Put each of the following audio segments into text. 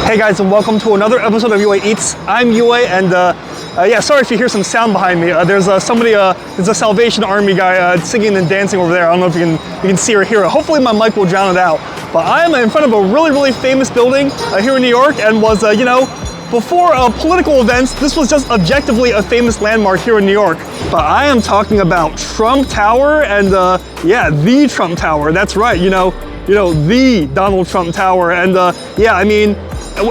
Hey guys, and welcome to another episode of UA Eats. I'm UA, and yeah, sorry if you hear some sound behind me. There's somebody, there's a Salvation Army guy singing and dancing over there. I don't know if you can see or hear it. Hopefully my mic will drown it out. But I am in front of a really famous building here in New York, and was, you know, before political events, this was just objectively a famous landmark here in New York. But I am talking about Trump Tower, and yeah, the Trump Tower. That's right, you know, the Donald Trump Tower. And yeah, I mean,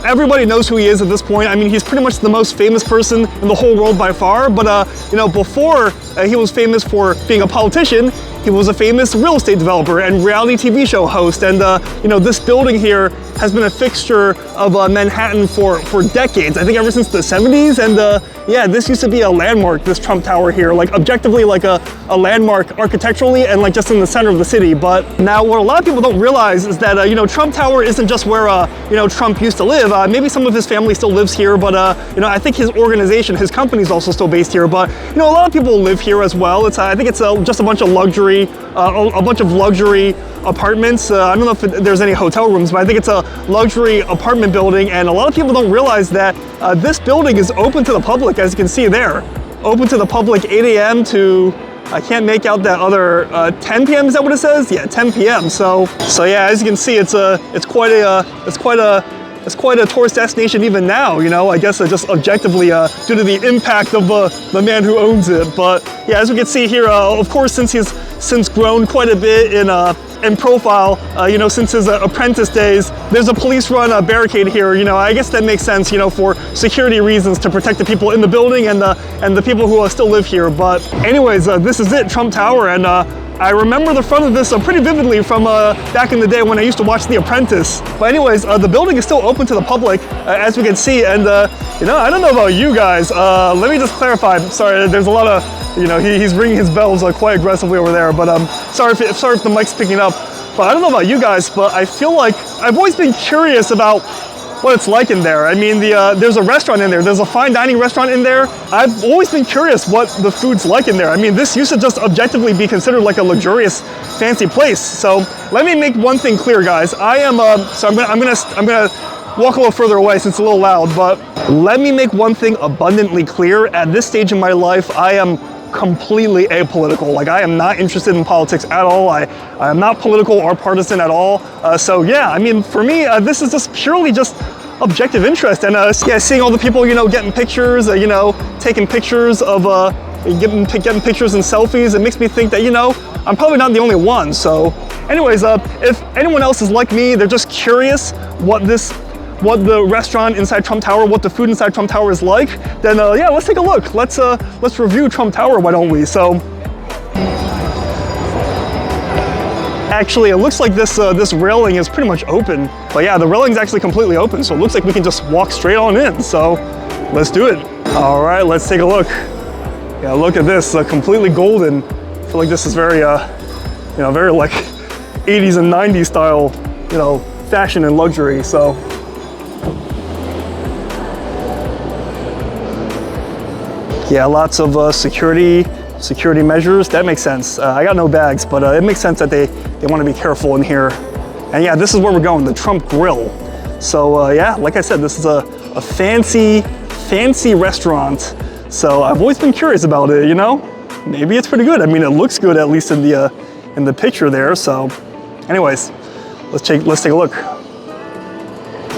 everybody knows who he is at this point. I mean, he's pretty much the most famous person in the whole world by far. But you know, before he was famous for being a politician, he was a famous real estate developer and reality TV show host. And you know, this building here has been a fixture of Manhattan for decades. I think ever since the 70s. And yeah, this used to be a landmark, this Trump Tower here, like objectively like a landmark architecturally and like just in the center of the city. But now what a lot of people don't realize is that, you know, Trump Tower isn't just where, you know, Trump used to live. Maybe some of his family still lives here, but you know, I think his organization, his company is also still based here. But you know, a lot of people live here as well. It's I think it's just a bunch of luxury, a bunch of luxury apartments. I don't know if there's any hotel rooms, but I think it's a luxury apartment building. And a lot of people don't realize that this building is open to the public, as you can see there. Open to the public 8 a.m. to, I can't make out that other 10 p.m. Is that what it says? Yeah, 10 p.m. So yeah, as you can see, it's quite a tourist destination even now, you know. I guess just objectively due to the impact of the man who owns it. But yeah, as we can see here, of course, since he's since grown quite a bit in profile, you know, since his apprentice days, there's a police-run barricade here. You know, I guess that makes sense, you know, for security reasons, to protect the people in the building and the people who still live here. But anyways, this is it, Trump Tower, and I remember the front of this pretty vividly from back in the day when I used to watch The Apprentice. But anyways, the building is still open to the public, as we can see. And you know, I don't know about you guys. Let me just clarify. Sorry, there's a lot of, you know, he's ringing his bells quite aggressively over there. But sorry if the mic's picking up. But I don't know about you guys, but I feel like I've always been curious about what it's like in there. I mean, there's a restaurant in there. There's a fine dining restaurant in there. I've always been curious what the food's like in there. I mean, this used to just objectively be considered like a luxurious, fancy place. So let me make one thing clear, guys. I am so I'm gonna walk a little further away since it's a little loud. But let me make one thing abundantly clear. At this stage in my life, I am completely apolitical. Like, I am not interested in politics at all. I am not political or partisan at all. So yeah, I mean, for me, this is just purely just objective interest. And yeah, seeing all the people, you know, getting pictures, you know, taking pictures of, getting pictures and selfies, it makes me think that, you know, I'm probably not the only one. So anyways, if anyone else is like me, they're just curious what the restaurant inside Trump Tower, what the food inside Trump Tower is like, then yeah, let's take a look. Let's review Trump Tower, why don't we? So actually, it looks like this railing is pretty much open. But yeah, the railing's actually completely open, so it looks like we can just walk straight on in. So let's do it. All right, let's take a look. Yeah, look at this, completely golden. I feel like this is very, you know, very like 80s and 90s style, you know, fashion and luxury. So yeah, lots of security measures. That makes sense. I got no bags, but it makes sense that they want to be careful in here. And yeah, this is where we're going, the Trump Grill. So yeah, like I said, this is a fancy restaurant. So I've always been curious about it, you know? Maybe it's pretty good. I mean, it looks good, at least in the picture there. So anyways, let's take a look.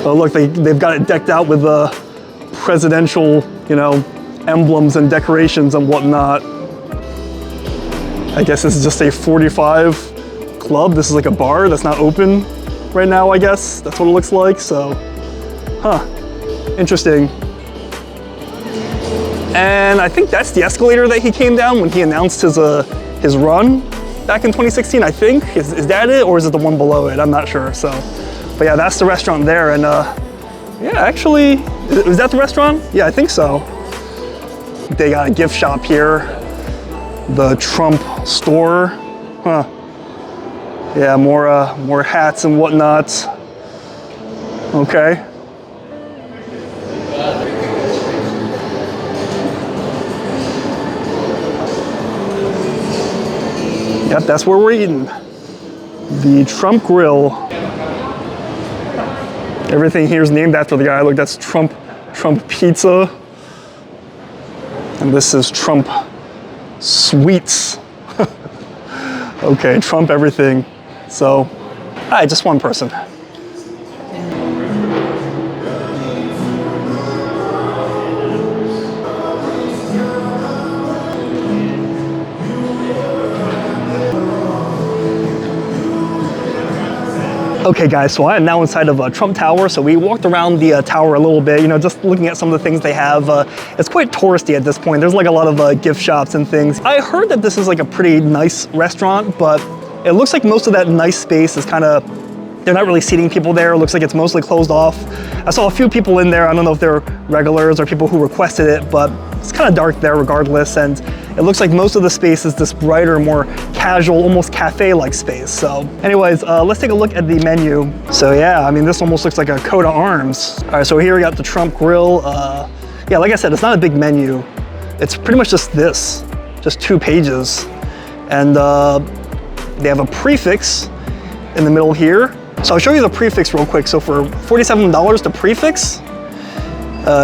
Oh look, they've got it decked out with presidential, you know, emblems and decorations and whatnot. I guess this is just a 45 club. This is like a bar that's not open right now, I guess. That's what it looks like. So, huh, interesting. And I think that's the escalator that he came down when he announced his run back in 2016, I think. Is that it, or is it the one below it? I'm not sure. So, but yeah, that's the restaurant there. And yeah, actually, is that the restaurant? Yeah, I think so. They got a gift shop here, the Trump store, huh? Yeah, more hats and whatnot. Okay. Yep, that's where we're eating. The Trump Grill. Everything here is named after the guy. Look, that's Trump Pizza. And this is Trump Sweets. Okay, Trump everything. So, just one person. Okay guys, so I am now inside of Trump Tower. So we walked around the tower a little bit, you know, just looking at some of the things they have. It's quite touristy at this point. There's like a lot of gift shops and things. I heard that this is like a pretty nice restaurant, but it looks like most of that nice space is kind of, they're not really seating people there. It looks like it's mostly closed off. I saw a few people in there. I don't know if they're regulars or people who requested it, but it's kind of dark there regardless. And it looks like most of the space is this brighter, more casual, almost cafe-like space. So anyways, let's take a look at the menu. So yeah, I mean, this almost looks like a coat of arms. All right, so here we got the Trump Grill. Yeah, like I said, it's not a big menu. It's pretty much just this, just 2 pages. And they have a prefix in the middle here. So I'll show you the prefix real quick. So for $47, the prefix,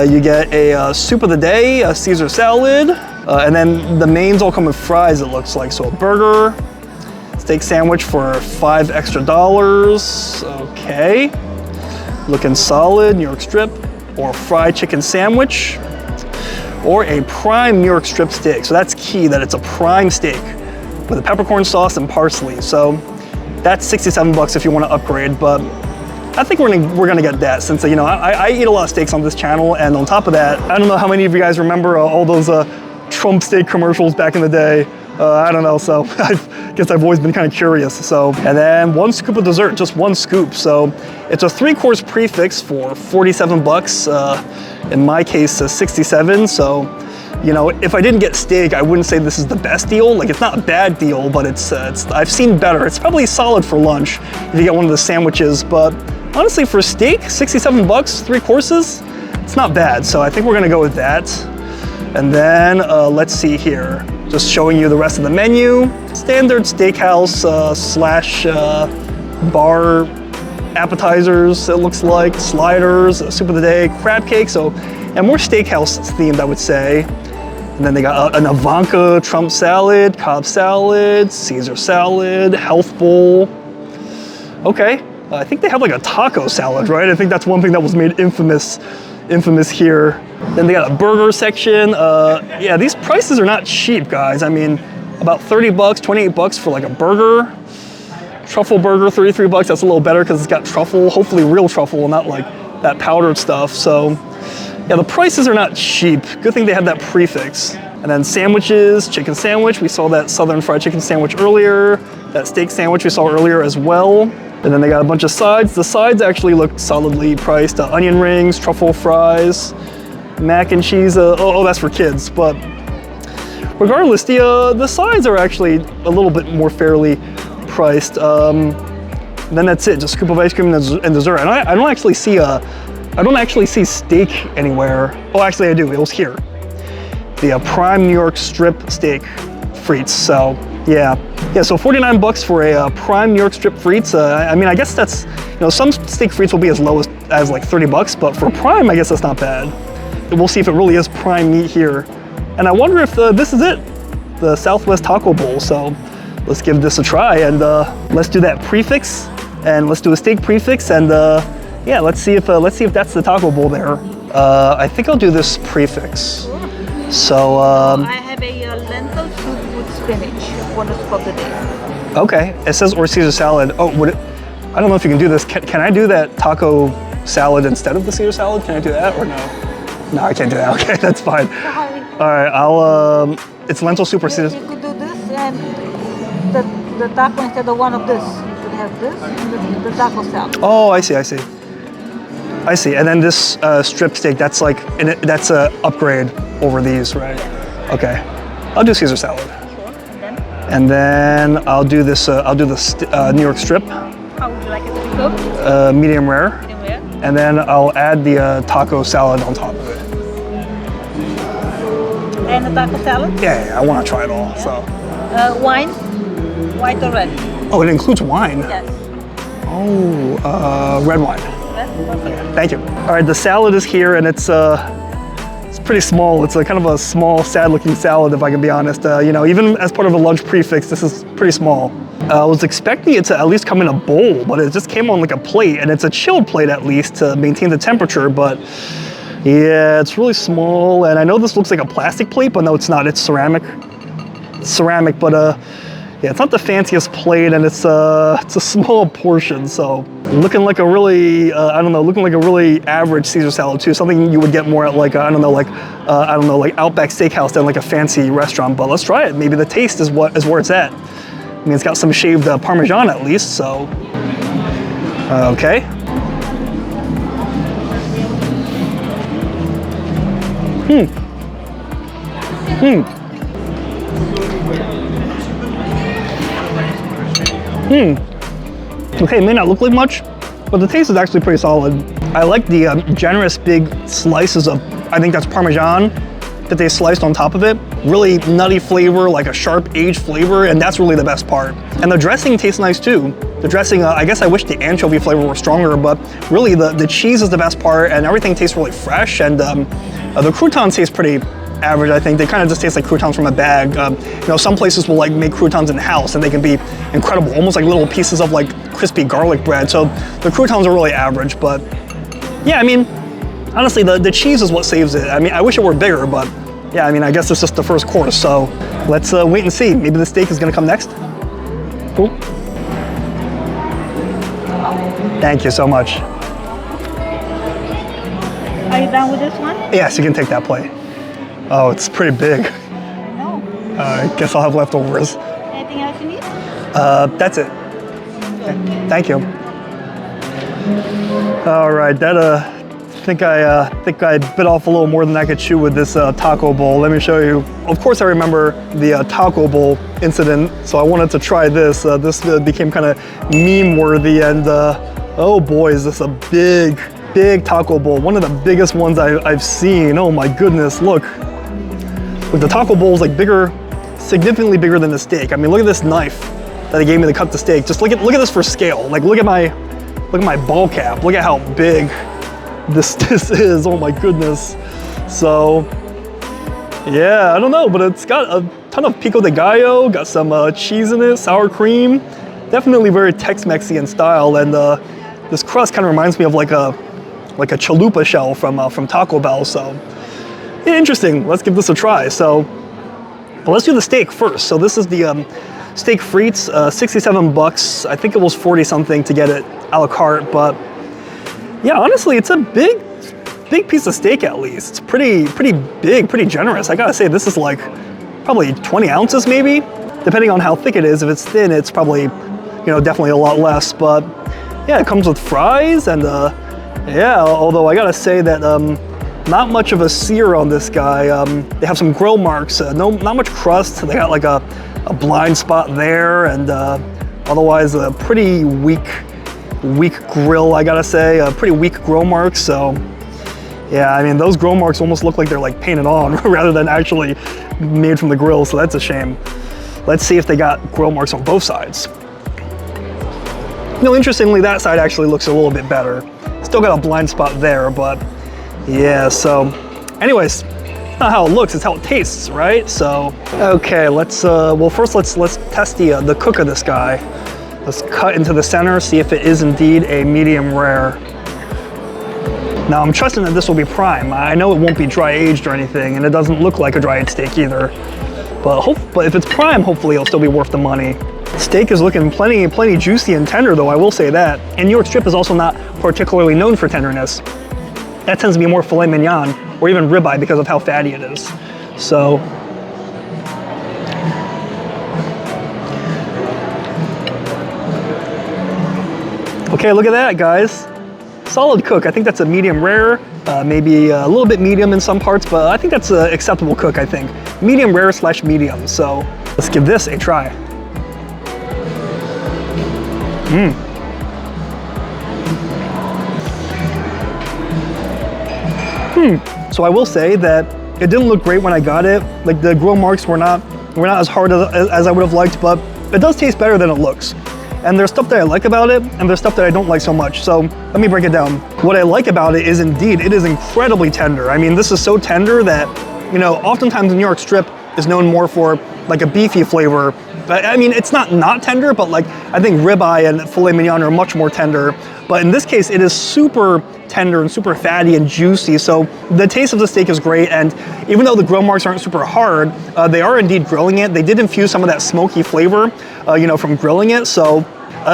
you get a soup of the day, a Caesar salad, and then the mains all come with fries, it looks like. So a burger, steak sandwich for $5 extra. Okay. Looking solid, New York strip, or fried chicken sandwich, or a prime New York strip steak. So that's key, that it's a prime steak with a peppercorn sauce and parsley. So that's $67 if you want to upgrade, but I think we're gonna get that, since you know I eat a lot of steaks on this channel, and on top of that, I don't know how many of you guys remember all those Trump steak commercials back in the day. I don't know, so I guess I've always been kind of curious. So, and then 1 scoop of dessert, just 1 scoop. So it's a 3-course prefix for $47. In my case, 67. So, you know, if I didn't get steak, I wouldn't say this is the best deal. Like, it's not a bad deal, but it's I've seen better. It's probably solid for lunch if you get one of the sandwiches, but honestly, for steak, $67, 3 courses, it's not bad. So I think we're gonna go with that. And then let's see here, just showing you the rest of the menu. Standard steakhouse slash bar appetizers, it looks like, sliders, soup of the day, crab cake. So, and more steakhouse themed, I would say. And then they got an Ivanka Trump salad, Cobb salad, Caesar salad, health bowl. Okay, I think they have like a taco salad, right? I think that's one thing that was made infamous here. Then they got a burger section. Yeah, these prices are not cheap, guys. I mean, about $30, $28 for like a burger. Truffle burger, $33. That's a little better because it's got truffle, hopefully real truffle, not like that powdered stuff. So yeah, the prices are not cheap. Good thing they have that prefix. And then sandwiches, chicken sandwich. We saw that Southern fried chicken sandwich earlier. That steak sandwich we saw earlier as well. And then they got a bunch of sides. The sides actually look solidly priced. Onion rings, truffle fries, mac and cheese. Oh, that's for kids. But regardless, the sides are actually a little bit more fairly priced. Then that's it. Just a scoop of ice cream and dessert. And I don't actually see steak anywhere. Oh, actually I do. It was here. The prime New York strip steak frites. So yeah, so $49 for a prime New York strip frites. I mean, I guess that's, you know, some steak frites will be as low as like $30, but for prime, I guess that's not bad. We'll see if it really is prime meat here. And I wonder if this is it, the Southwest Taco Bowl. So let's give this a try, and let's do that prefix, and let's do a steak prefix, and yeah, let's see if that's the taco bowl there. I think I'll do this prefix. So I have a lentil soup with spinach, 1 scoop of the day. Okay, it says or Caesar salad. Oh, would it? I don't know if you can do this. Can I do that taco salad instead of the Caesar salad? Can I do that or no? No, I can't do that. Okay, that's fine. Sorry. All right, I'll. It's lentil soup or Caesar. You could do this and the taco instead of one of this. You could have this and the taco salad. Oh, I see. And then this strip steak, that's like, that's a upgrade over these, right? Okay, I'll do Caesar salad. Sure. And then I'll do this. I'll do the New York strip. How would you like it to be cooked? Medium rare. Medium rare. And then I'll add the taco salad on top of it. And the taco salad? Yeah, I want to try it all. So. Wine, white or red? Oh, it includes wine. Yes. Oh, red wine. Thank you. All right, the salad is here, and it's pretty small. It's a kind of a small, sad-looking salad, if I can be honest. You know, even as part of a lunch prefix, this is pretty small. I was expecting it to at least come in a bowl, but it just came on like a plate, and it's a chilled plate at least to maintain the temperature, but yeah, it's really small, and I know this looks like a plastic plate, but no, it's not. It's ceramic. It's ceramic, but yeah, it's not the fanciest plate, and it's a small portion, so looking like a really, I don't know, looking like a really average Caesar salad too. Something you would get more at like, I don't know, like Outback Steakhouse than like a fancy restaurant. But let's try it. Maybe the taste is where it's at. I mean, it's got some shaved Parmesan at least, so okay. Okay, it may not look like much, but the taste is actually pretty solid. I like the generous big slices of, I think that's Parmesan that they sliced on top of it. Really nutty flavor, like a sharp aged flavor, and that's really the best part. And the dressing tastes nice too. The dressing, I guess I wish the anchovy flavor were stronger, but really the cheese is the best part, and everything tastes really fresh, and the croutons taste pretty average, I think. They kind of just taste like croutons from a bag. You know, some places will like make croutons in-house, and they can be incredible, almost like little pieces of like crispy garlic bread. So the croutons are really average, but yeah, I mean, honestly, the cheese is what saves it. I mean, I wish it were bigger, but yeah, I mean, I guess it's just the first course, so let's wait and see. Maybe the steak is gonna come next. Cool. Thank you so much. Are you done with this one? Yes, you can take that plate. Oh, it's pretty big. I know. I guess I'll have leftovers. Anything else you need? That's it. Okay. Thank you. All right, that I think I bit off a little more than I could chew with this taco bowl. Let me show you. Of course, I remember the taco bowl incident, so I wanted to try this. This became kind of meme-worthy, and oh boy, is this a big taco bowl. One of the biggest ones I've seen. Oh my goodness, look. Look, the taco bowl is like bigger, significantly bigger than the steak. I mean, look at this knife that they gave me to cut the steak. Just look at this for scale. Like, look at my ball cap. Look at how big this is. Oh my goodness. So yeah, I don't know, but it's got a ton of pico de gallo, got some cheese in it, sour cream. Definitely very Tex-Mexican style, and this crust kind of reminds me of like a chalupa shell from Taco Bell. So yeah, interesting. Let's give this a try. So, but let's do the steak first. So this is the steak frites, 67 bucks. I think it was 40 something to get it a la carte, but yeah, honestly, it's a big piece of steak at least. It's pretty big, pretty generous. I gotta say, this is like probably 20 ounces maybe, depending on how thick it is. If it's thin, it's probably, you know, definitely a lot less, but yeah, it comes with fries, and yeah, although I gotta say that not much of a sear on this guy. They have some grill marks, not much crust. They got like a blind spot there, and otherwise a pretty weak grill, I gotta say. A pretty weak grill marks, so yeah, I mean, those grill marks almost look like they're like painted on rather than actually made from the grill, so that's a shame. Let's see if they got grill marks on both sides. You know, interestingly, that side actually looks a little bit better. Still got a blind spot there, but yeah, so anyways, not how it looks, it's how it tastes, right? So, okay, let's, well, first let's test the cook of this guy. Let's cut into the center, see if it is indeed a medium rare. Now, I'm trusting that this will be prime. I know it won't be dry aged or anything, and it doesn't look like a dry aged steak either. But if it's prime, hopefully it'll still be worth the money. Steak is looking plenty juicy and tender, though, I will say that. And New York strip is also not particularly known for tenderness. That tends to be more filet mignon or even ribeye because of how fatty it is. So, okay, look at that, guys. Solid cook. I think that's a medium rare, maybe a little bit medium in some parts, but I think that's an acceptable cook, I think. Medium rare / medium. So let's give this a try. So I will say that it didn't look great when I got it. Like, the grill marks were not as hard as I would have liked, but it does taste better than it looks. And there's stuff that I like about it, and there's stuff that I don't like so much. So let me break it down. What I like about it is indeed, it is incredibly tender. I mean, this is so tender that, you know, oftentimes the New York strip is known more for like a beefy flavor. But I mean, it's not tender, but like I think ribeye and filet mignon are much more tender. But in this case, it is super tender and super fatty and juicy. So the taste of the steak is great. And even though the grill marks aren't super hard, they are indeed grilling it. They did infuse some of that smoky flavor, you know, from grilling it. So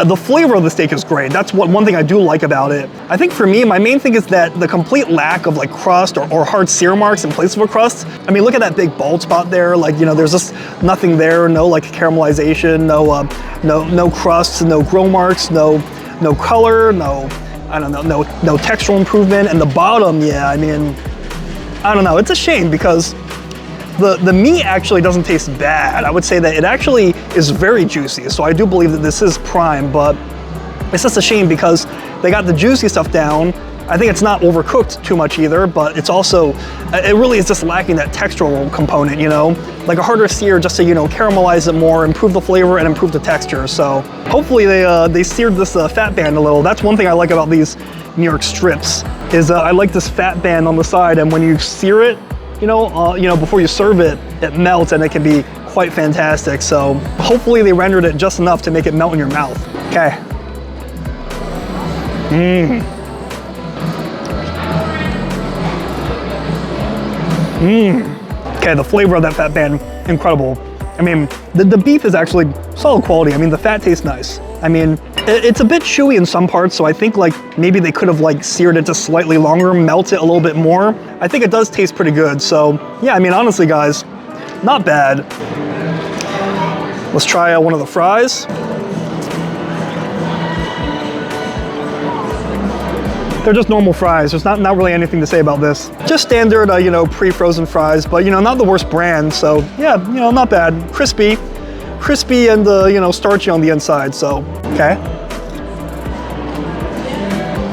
the flavor of the steak is great. That's one thing I do like about it. I think for me, my main thing is that the complete lack of like crust or hard sear marks in place of a crust. I mean, look at that big bald spot there. Like, you know, there's just nothing there. No like caramelization, no crusts, no grill marks, no color, no textural improvement. And the bottom, yeah, I mean, I don't know. It's a shame because the meat actually doesn't taste bad. I would say that it actually is very juicy. So I do believe that this is prime, but it's just a shame because they got the juicy stuff down. I think it's not overcooked too much either, but it's also, it really is just lacking that textural component, you know? Like a harder sear just to, you know, caramelize it more, improve the flavor and improve the texture. So hopefully they seared this fat band a little. That's one thing I like about these New York strips is I like this fat band on the side, and when you sear it, you know, before you serve it, it melts and it can be quite fantastic. So hopefully they rendered it just enough to make it melt in your mouth. Okay. Okay, the flavor of that fat band, incredible. I mean, the beef is actually solid quality. I mean, the fat tastes nice. I mean, it's a bit chewy in some parts, so I think like maybe they could have like seared it just slightly longer, melt it a little bit more. I think it does taste pretty good. So yeah, I mean, honestly guys, not bad. Let's try one of the fries. They're just normal fries. There's not really anything to say about this. Just standard, you know, pre-frozen fries, but you know, not the worst brand. So yeah, you know, not bad. Crispy and you know, starchy on the inside. So okay.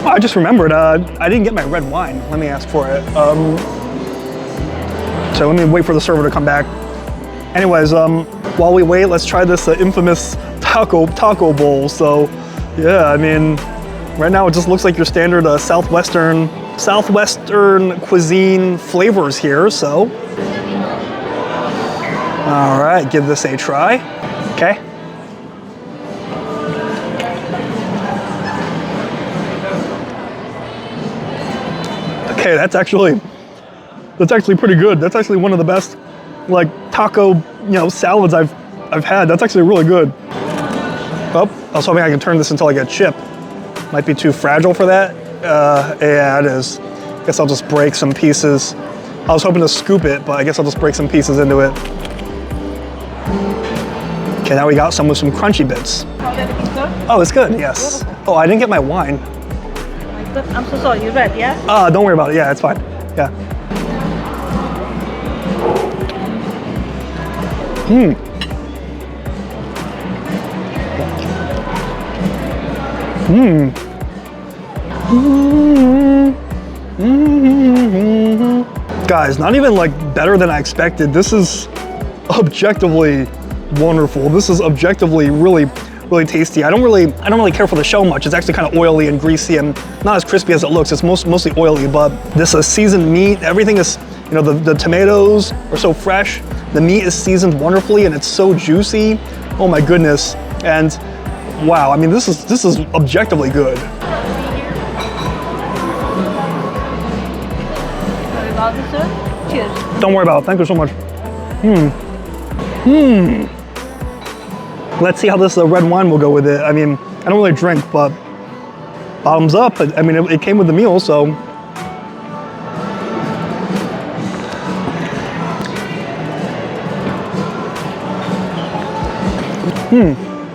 Oh, I just remembered. I didn't get my red wine. Let me ask for it. So let me wait for the server to come back. Anyways, while we wait, let's try this infamous taco bowl. So yeah, I mean, right now it just looks like your standard southwestern cuisine flavors here. So all right, give this a try. Okay. Okay, that's actually pretty good. That's actually one of the best like taco, you know, salads I've had. That's actually really good. Oh, I was hoping I can turn this until I get chip. Might be too fragile for that. Yeah, it is. Guess I'll just break some pieces. I was hoping to scoop it, but I guess I'll just break some pieces into it. Okay, now we got some with some crunchy bits. Oh, it's good, yes. Oh, I didn't get my wine. I'm so sorry, you read, yeah? Don't worry about it, yeah, it's fine, yeah. Guys, not even like better than I expected. This is objectively wonderful. This is objectively really tasty. I don't really care for the shell much. It's actually kind of oily and greasy and not as crispy as it looks. It's mostly oily, but this is seasoned meat. Everything is, you know, the tomatoes are so fresh. The meat is seasoned wonderfully and it's so juicy. Oh my goodness. And wow, I mean, this is objectively good. Cheers. Don't worry about it. Thank you so much. Let's see how this red wine will go with it. I mean, I don't really drink, but bottoms up. I mean, it came with the meal, so.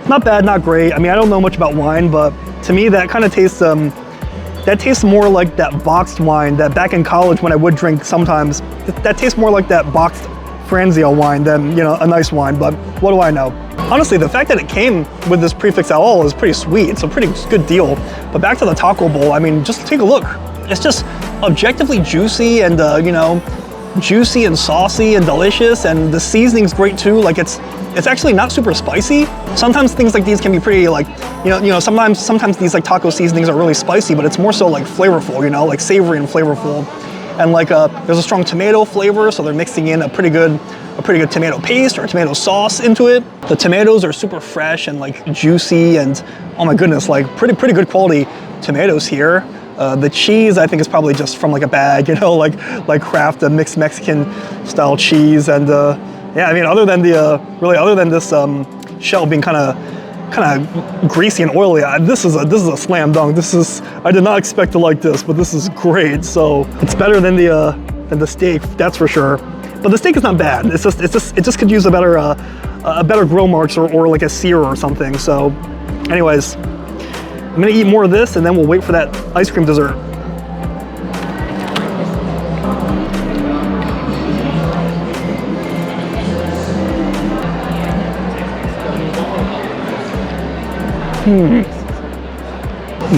Not bad, not great. I mean, I don't know much about wine, but to me, that kind of tastes, that tastes more like that boxed wine that back in college when I would drink sometimes. That tastes more like that boxed Franzia wine than, you know, a nice wine, but what do I know? Honestly, the fact that it came with this prefix LL is pretty sweet. It's a pretty good deal. But back to the taco bowl, I mean, just take a look. It's just objectively juicy and, you know, juicy and saucy and delicious, and the seasoning's great too. Like it's actually not super spicy. Sometimes things like these can be pretty like, sometimes these like taco seasonings are really spicy, but it's more so like flavorful, like savory and flavorful. And like there's a strong tomato flavor, so they're mixing in a pretty good tomato paste or tomato sauce into it. The tomatoes are super fresh and like juicy, and oh my goodness, like pretty good quality tomatoes here. The cheese I think is probably just from like a bag, like Kraft, a mixed Mexican style cheese. And yeah, I mean, other than this shell being kind of greasy and oily, this is a slam dunk. I did not expect to like this, but this is great. So it's better than the steak, that's for sure. But the steak is not bad. It just could use a better grill marks or like a sear or something. So, anyways, I'm gonna eat more of this and then we'll wait for that ice cream dessert.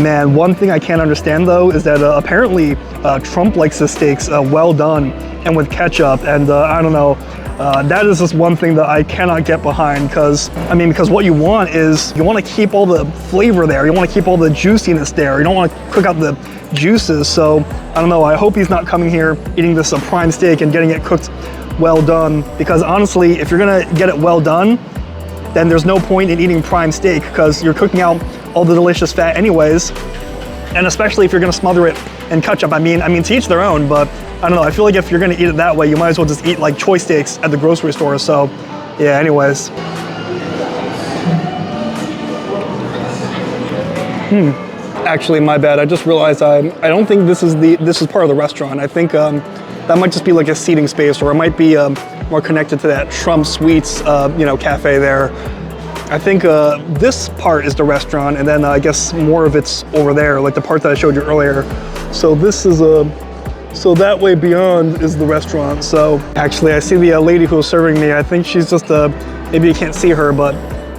Man, one thing I can't understand though is that apparently Trump likes his steaks well done and with ketchup, and I don't know. That is just one thing that I cannot get behind, because what you want is, you want to keep all the flavor there, you want to keep all the juiciness there, you don't want to cook out the juices. So I don't know, I hope he's not coming here eating this prime steak and getting it cooked well done, because honestly, if you're gonna get it well done, then there's no point in eating prime steak, because you're cooking out all the delicious fat anyways, and especially if you're gonna smother it in ketchup. I mean to each their own, but I don't know, I feel like if you're gonna eat it that way, you might as well just eat like choice steaks at the grocery store. So yeah, anyways. Actually, my bad, I just realized I don't think this is part of the restaurant. I think that might just be like a seating space, or it might be more connected to that Trump Sweets cafe there. I think this part is the restaurant, and then I guess more of it's over there, like the part that I showed you earlier. So this is so that way beyond is the restaurant. So actually, I see the lady who's serving me. I think she's just maybe you can't see her, but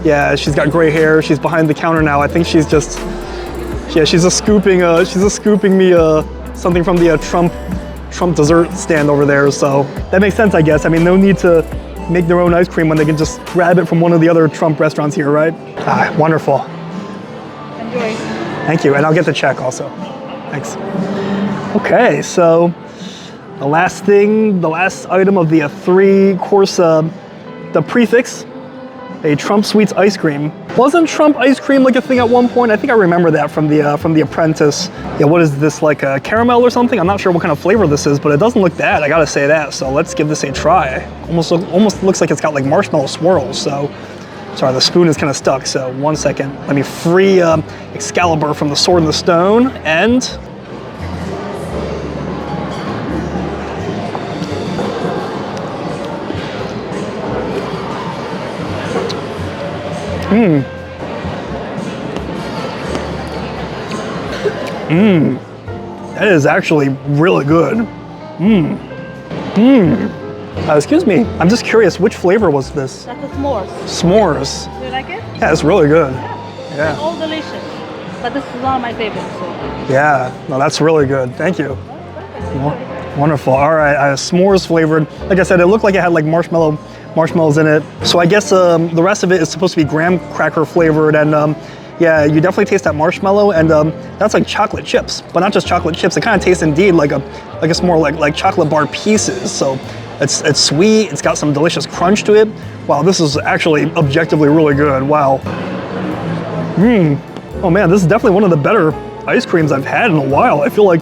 yeah, she's got gray hair. She's behind the counter now. I think she's just scooping me something from the Trump dessert stand over there. So that makes sense, I guess. I mean, no need to make their own ice cream when they can just grab it from one of the other Trump restaurants here, right? Ah, wonderful. Enjoy. Thank you, and I'll get the check also. Thanks. Okay, so the last item of the 3-course, the prefix, a Trump Sweets ice cream. Wasn't Trump ice cream like a thing at one point? I think I remember that from The Apprentice. Yeah, what is this, like a caramel or something? I'm not sure what kind of flavor this is, but it doesn't look bad, I gotta say that. So let's give this a try. Almost looks like it's got like marshmallow swirls. So, sorry, the spoon is kind of stuck. So 1 second, let me free Excalibur from the sword and the stone, and that is actually really good. Excuse me, I'm just curious, which flavor was this? That's a s'mores. S'mores. Do you like it? Yeah, it's really good. Yeah. Yeah. It's all delicious. But this is one of my favorites. So. Yeah, no, that's really good. Thank you. Wonderful. All right, s'mores flavored. Like I said, it looked like it had like marshmallows in it. So I guess the rest of it is supposed to be graham cracker flavored, and yeah, you definitely taste that marshmallow, and that's like chocolate chips, but not just chocolate chips. It kind of tastes indeed like it's more like chocolate bar pieces. So it's sweet. It's got some delicious crunch to it. Wow, this is actually objectively really good. Wow. Oh man, this is definitely one of the better ice creams I've had in a while. I feel like,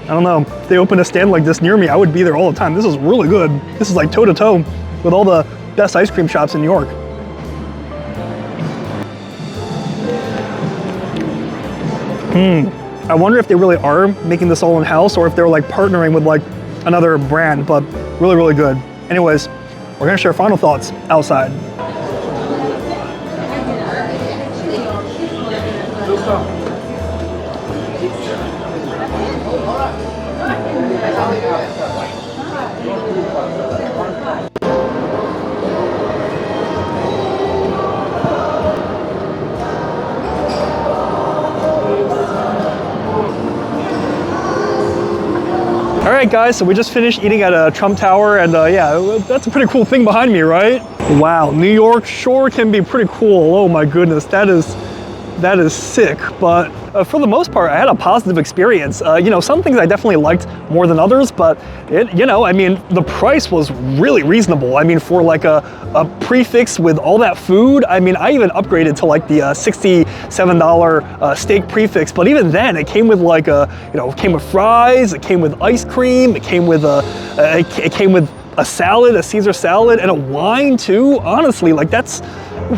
I don't know, if they opened a stand like this near me, I would be there all the time. This is really good. This is like toe to toe with all the best ice cream shops in New York. I wonder if they really are making this all in-house, or if they're like partnering with like another brand, but really, really good. Anyways, we're gonna share final thoughts outside. All right, guys, so we just finished eating at Trump Tower, and yeah, that's a pretty cool thing behind me, right? Wow, New York sure can be pretty cool. Oh my goodness, that is sick. But for the most part, I had a positive experience. You know, some things I definitely liked more than others, but you know, I mean, the price was really reasonable. I mean, for like a prefix with all that food, I mean, I even upgraded to like the $67 steak prefix. But even then, it came with like you know, it came with fries, it came with ice cream, it came with it came with a salad, a Caesar salad, and a wine too. Honestly, like that's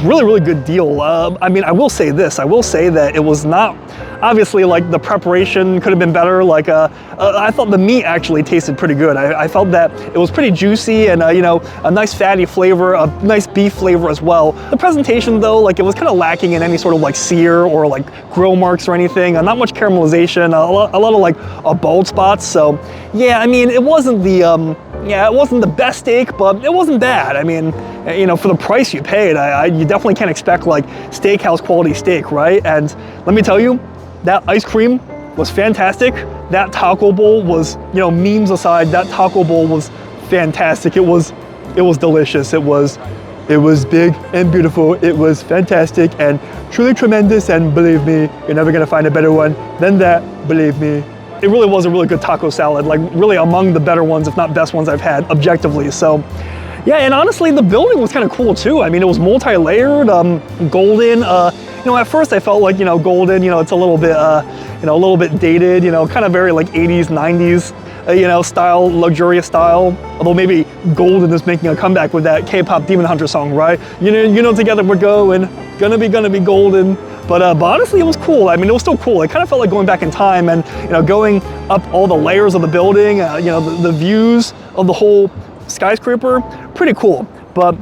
really good deal. I mean, I will say this, I will say that it was not, obviously, like the preparation could have been better. Like I thought the meat actually tasted pretty good. I felt that it was pretty juicy and you know, a nice fatty flavor, a nice beef flavor as well. The presentation though, like it was kind of lacking in any sort of like sear or like grill marks or anything. Not much caramelization, a lot of like bald spots. So yeah, I mean, it wasn't the yeah, it wasn't the best steak, but it wasn't bad. I mean, you know, for the price you paid, you definitely can't expect like steakhouse quality steak, right? And let me tell you, that ice cream was fantastic. That taco bowl was, you know, memes aside, that taco bowl was fantastic. It was delicious. It was big and beautiful. It was fantastic and truly tremendous. And believe me, you're never gonna find a better one than that. Believe me. It really was a really good taco salad, like really among the better ones, if not best ones I've had objectively. So yeah, and honestly, the building was kind of cool too. I mean, it was multi-layered, golden. You know, at first I felt like, you know, golden, you know, it's a little bit, you know, a little bit dated, you know, kind of very like 80s, 90s, you know, style, luxurious style. Although maybe golden is making a comeback with that K-pop Demon Hunter song, right? You know, together we're going, gonna be golden. But honestly, it was cool. I mean, it was still cool. It kind of felt like going back in time and, you know, going up all the layers of the building, you know, the views of the whole skyscraper, pretty cool. But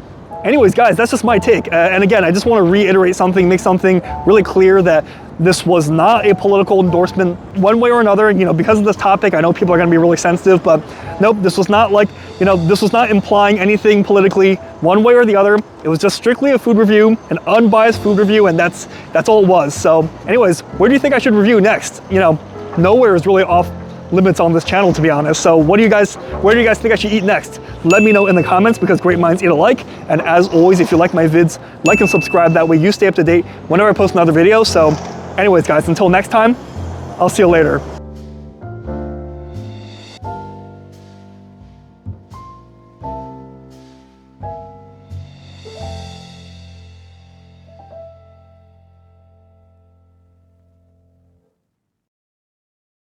anyways, guys, that's just my take. And again, I just want to reiterate something, make something really clear that this was not a political endorsement one way or another. You know, because of this topic, I know people are going to be really sensitive, but nope, this was not like, you know, this was not implying anything politically one way or the other. It was just strictly a food review, an unbiased food review, and that's all it was. So anyways, where do you think I should review next? You know, nowhere is really off limits on this channel, to be honest. So where do you guys think I should eat next? Let me know in the comments, because great minds eat alike. And as always, if you like my vids, like and subscribe. That way you stay up to date whenever I post another video. So anyways, guys, until next time, I'll see you later.